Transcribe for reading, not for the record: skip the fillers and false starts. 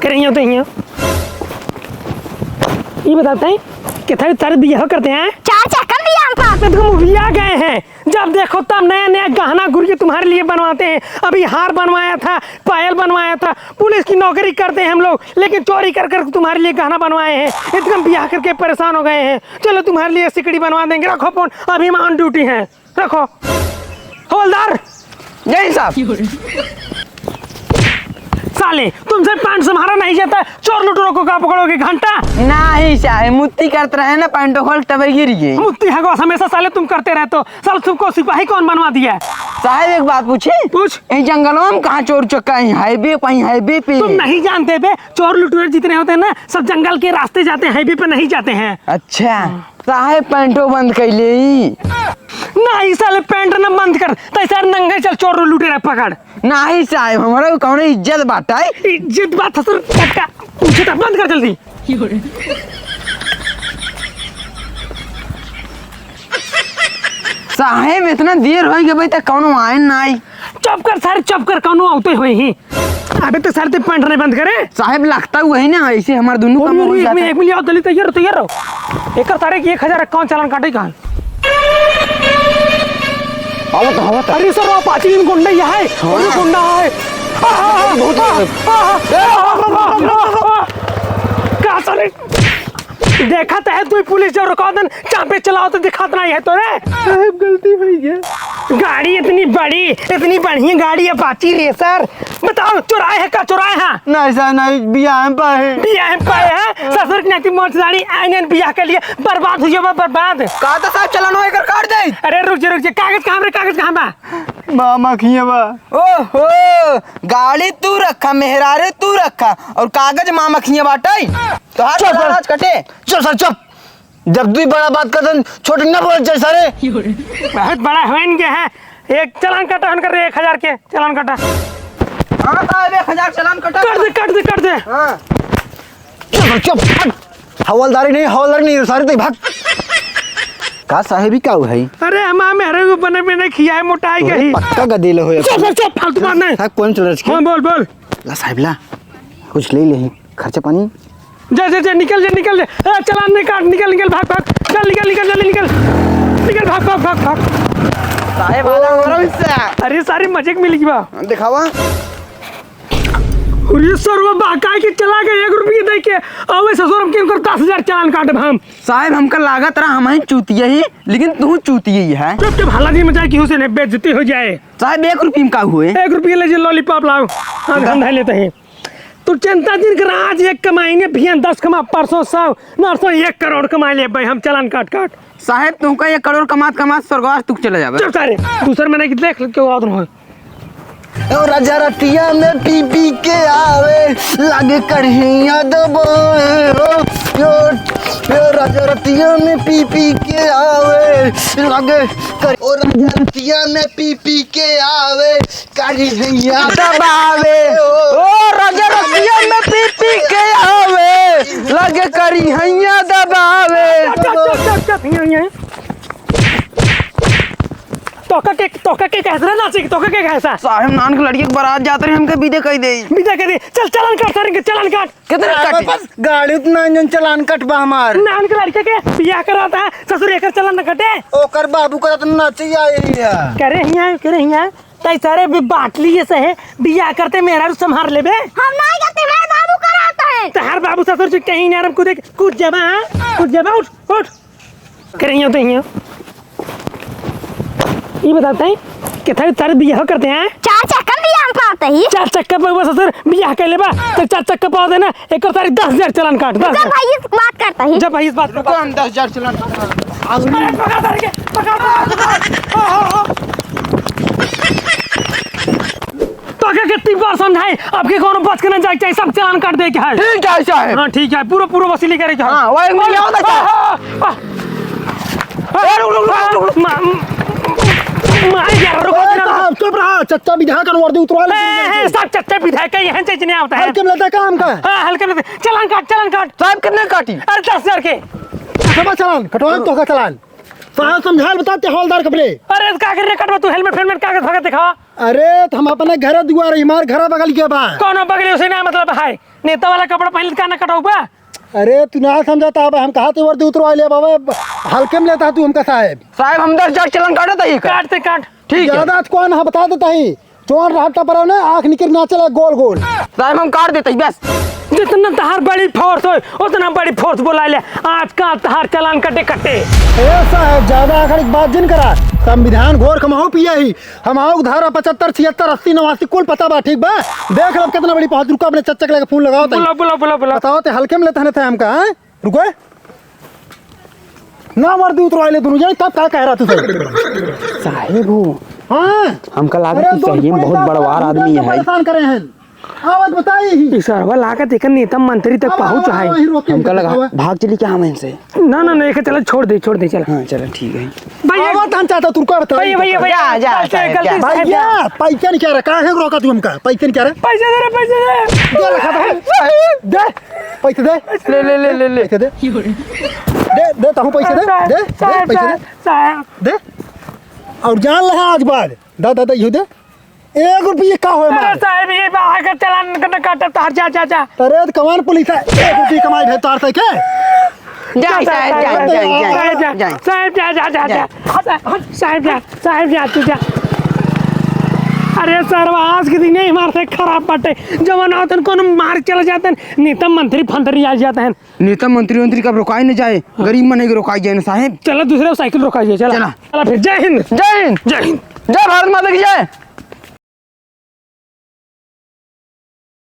करेंगे तो ये बताते हैं कि तारे बियाह करते हैं। चार चक्कर दिया हमको। तो मुहैया गए हैं, जब देखो तब नया नया गहना गुड़िया तुम्हारे लिए बनवाते हैं। अभी हार बनवाया था, पायल बनवाया था। पुलिस की नौकरी करते हैं हम लोग, लेकिन चोरी कर कर तुम्हारे लिए गहना बनवाए हैं। एकदम बियाह करके परेशान हो गए हैं। चलो तुम्हारे लिए सिकड़ी बनवा देंगे। रखो फोन, अभी ऑन ड्यूटी है। रखो हवलदार। जय साहब। साले तुमसे पैंट संभाला नहीं जाता, चोर लुटेरों को क्या पकड़ोगे घंटा? नहीं साहब, मुत्ती करते रहे ना, पैंटो खोल तबे गिर गई। मुत्ती है हमेशा साले तुम करते रहते हो। साल तुमको सिपाही कौन बनवा दिया? साहब एक बात पूछे? पूछ। जंगलों में कहाँ चोर चक्का है? हाईवे पे। तुम नहीं जानते बे, चोर लुटेरे जितने होते हैं ना सब जंगल के रास्ते जाते हैं, हाईवे पे नहीं जाते हैं। अच्छा साहब पैंटो बंद कर ले। नहीं साले पैंट न बंद कर, तैसा नंगे चल चोर लुटेरा पकड़। नहीं साहब, हमारा कौन इज्जत बाटा है? इज्जत बात सर पक्का पूछे तो बंद कर जल्दी। साहब इतना देर हो गया भाई, तक कौन आए नहीं? चुप कर सारे, चुप कर, कौन आते हुए ही। अबे तो सारे पैंट नहीं बंद करे। साहब लगता हुआ है ना, ऐसे हमारे दोनों का हो जाता है। एक मिनट जल्दी तैयार रहो। एक तारे की 1000 अकाउंट चालान काटे कहाँ? आवत अरे सर वो पाची गुंडा ही है, वो गुंडा है। क्या साले देखा तो है तू पुलिस जो रुकावतन चापे चलाओ तो दिखाता नहीं है तो रे। साहब गलती हुई है। गाड़ी इतनी बड़ी, इतनी बढ़िया गाड़ी अपाची रेसर। बताओ चुराए है का चुराए है? नहीं साहब नहीं, बियाह पाए है। ससुर की नाती मोच गाड़ी आईने बियाह के लिए बर्बाद हुई है, बर्बाद। कहा था साहब चलानो है कर काट दे। अरे रुक जा, कागज कहाँ रे? कागज कहाँ बा? मामा खिया बा। ओहो, गाड़ी तू रखा, मेहरारे तू रखा और कागज मामा खिया बाटाई। तो हाथ कटे। चल सर चुप, जब तू बड़ा बात करते छोटे न बोल चल सारे। बहुत बड़ा होइन के है। एक चालान कटा हन कर रहे 1000 के चालान कटा। हाँ साहब 1000 चालान कटा। कर दे। हाँ चल चुप, हवलदारी नहीं सारे तो भाग। का साहेबी का है? अरे हमारे मेरे को बने बिना खियाए मोटाई गई। पक्का गदेले हो। चुप फालतू बात नहीं। साहब कौन चल रहा है? हाँ बोल। ला साहब ला, कुछ ले ले खर्चा पानी। जा निकल जा। चालान नहीं काट, निकल भाग। चल निकल जल्दी निकल भाग। साहब आला हमारा हिस्सा। अरे सारी मजे के मिली बा। दिखावा। अरे सर वो बाकाई के चला गए 1 रुपये दे के। अब ससुर हम क्यों कर 10,000 चालान काटे हम? साहब हमका लागत रहा हमारी चूतिया ही, लेकिन तू चूतिया ही है। चुप हालांकि मजाक की हुसैन बेइज्जती हो जाए। साहब 1 रुपये में का हुए? 1 रुपये ले जी लॉलीपॉप लाओ। हाँ धंधा लेते हैं। तू चिंता दिन कर, आज 1 कमाएंगे, भी 10 कमा, परसों 100, नरसों 1 करोड़ कमा ले भाई हम चालान काट। साहब तुमका 1 करोड़ कमात स्वर्गवास तू चला जावे। चुप सारे, दूसरे महीने की देख क्यों आदन हो। राजा रतिया में पी के आवे लागे कढ़िया दबाए। राजा रतिया में पी के आवे लागे राजा रतिया में पी के आवे कढ़िया दबावे। ओ राजा रतिया में पी के आवे लागे कढ़िया दबावे। तोका के कैसा नाचे की? तोका के कैसा? साहब नान की लड़की के बारात जाते रहे, हमके विदे कह दे। चल चालान काट। कितने काटी? गाड़ी उतना इंजन चलान कटबा हमार। नान के लड़के के बियाह कराता है, ससुर एकर चालान न कटे। ओकर बाबू का तो नाचे आई है। करे हिया तई सारे भी बांट लिए से है बियाह करते मेरा संभार लेबे। हम नहीं करते, मेरा बाबू कराता है। तहार बाबू ससुर से कहीं ना कुछ जमा उठ। करे हिया तो हिया ये बताते हैं कि तारे बियाह करते हैं। 4 चक्कर दिया हमको आते ही। 4 चक्कर पर ससुर बियाह कर लेबा तो 4 चक्कर पाओ देना। एक और तारीख 10,000 चालान काट। जब भाई इस बात करता ही। जब भाई इस बात को हम 10,000 चालान तो क्या कितनी बार समझाए आपके कौन बच के न जाए चाहिए, सब चालान काट दे क्या है? ठीक है साहब। हाँ ठीक है, पूरा वसूली करे क्या? हाँ वो मिल जाओ। चुप रहा, चच्चा विधायक वर्दी उतरवा ले। सब चच्चा विधायक यहाँ से नहीं आता है। हल्के में लेता काम का। हाँ हल्के में चालान काट। साहब कितने काटी? अरे 10,000 के चालान कटवा तो का चालान। साहब समझाल बताते हवलदार कपड़े। अरे का कर रे कटवा तू हेलमेट कागज भगा दिखा। अरे हम अपने घर दुआर हमारे घर बगल के बा। कौन बगल उसे ना मतलब है नेता वाला कपड़ा पहन का ना कटाऊ बा। अरे तू ना समझाता अब हम कहा वर्दी उतरवा ले बाबा, हल्के में लेता तू हमका साहब। साहब हम 10 हजार चलन काटा था काटते काट। ठीक है ज्यादा कौन हाँ बता देता ही, चोर रहता पर ना आँख निकल ना चला गोल गोल। साहब हम काट देते बस। जितना तहार बड़ी फोर्स हो उतना बड़ी फोर्स बुला ले। आज का तहार चलान कटे कटे। ऐसा है ज्यादा आखिर बात जिन करा, संविधान घोर खमाओ पिया ही हम आओ धारा 75 76 80 89 कुल पता बा। ठीक बा देख लो कितना बड़ी पहुंच। रुको अपने चच्चा के लगे फोन लगाओ। बुला बुला बुला बुला। बताओ ते हल्के में लेते हैं हमका। हैं रुको ना वर्दी उतरवा ले दोनों जाने तब क्या कह रहा तू साहेब हो हाँ हमका लागत कि सही में बहुत बड़वार आदमी है। परेशान करे हैं आवत बताई ही सरवा लागत एक नेता मंत्री तक पहुंच है। हमका लगा भाग चली क्या हम इनसे। ना ना नहीं चलो छोड़ दे चल। हाँ चलो ठीक है भैया आवत हम चाहता तू को बता भैया भैया भैया जा, गलती जा, से भैया पैसा नहीं कह रहा कहाँ है रोका तू हमका पैसा नहीं कह रहा। पैसे दे रे दे रखा था दे पैसे दे ले ले ले ले ले पैसे दे दे ताहू पैसे दे पैसे दे दे और जान लगा आज बाद दादा यू दे 1 रुपये का हो मार साहब ये आकर चलान करना काटा तार जा जा जा। अरे कमान पुलिस है 1 रुपये कमाई है तार से क्या जा साहब जा साहब जा जा जा जा साहब जा तू जा। अरे सरवा आज के दिन हमारे से खराब बाटे जवान आते कौन मार चले जाते हैं। नेता मंत्री फंतरी आ जाते हैं। नेता मंत्री कब रोकाई न जाए, गरीब मन रोकाई जाए ना साहेब। चलो दूसरे साइकिल रोका जाए। चला चला। चला फिर जय हिंद जय हिंद जय हिंद। जय भारत माता की जय।